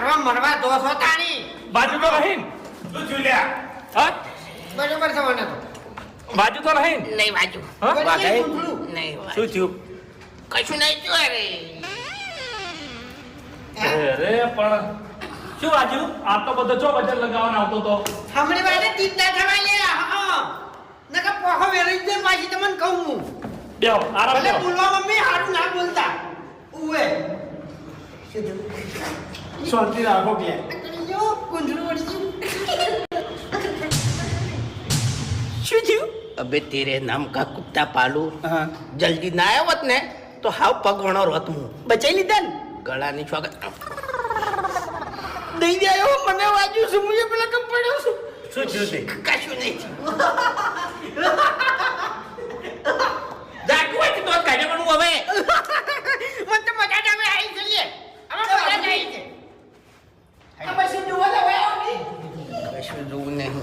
મારવા મરવા દોસો તાણી બાજુ તો રહીન શું થયું લ્યા? હા બરોબર છે મને તો બાજુ તો રહીન નહીં બાજુ હા વાઘાઈ? નહીં બાજુ. શું થયું કશું નહીં થયું અરે અરે પણ શું બાજુ આ તો બધો ચો વજન લગાવવાનો આવતો તો હમણે વાળે ચિંતા થવા લે હા નકા પોખો વેરી દે પાછી તમને કહું હું બેહો આરામ ભલે કરો બોલવા મમ્મી હારું ના બોલતા ઉવે શાંતિ રાખો કે જો કુંજરું વળી શું થયું અબે તેરે નામ કા કુત્તા પાલું જલ્દી ના આવ્યો હોત ને તો હાવ પગવણો રોત હું બચાઈ લીધા ને ગળાની સ્વાગત દઈ દે આવ્યો મને વાગ્યું છું મુજે પેલા કમ પડ્યો છું શું થયું તે? કશું નહીં જાગવું હોય તો કાઢે પણ હવે મને તો મજા જ આવે આવી જઈએ હવે મજા જ આવી છે આ પછી જોવા દે હવે આવી કશું જોવું નહીં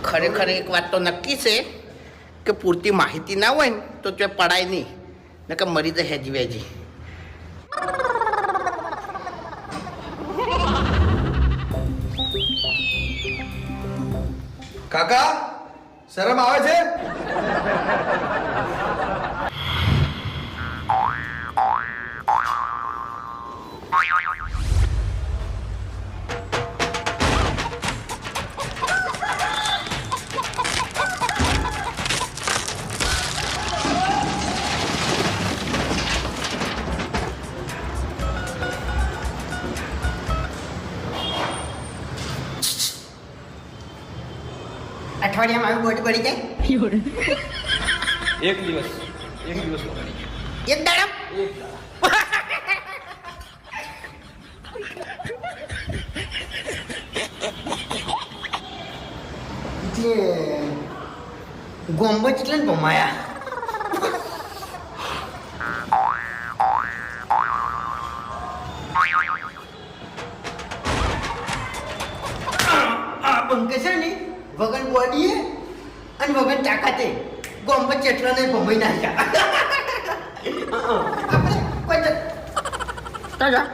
ખરેખર એક વાત તો નક્કી છે કે પૂરતી માહિતી ના હોય ને તો તે પડાય નહીં નકર મરી જાય હેજી વેજી કાકા શરમ આવે છે? અઠવાડિયામાં આવી બોડી પડી જાય એક દિવસ પકડી એક દાડમ એટલે ગોમ્બો કેટલા ને ભમાયા આ બંકે છે ને વગન બોડીએ અને વગન તાકાતે ગોમ્બો ચેટલા ને ભમાઈ નાખ્યા આપણે કોઈ તાજા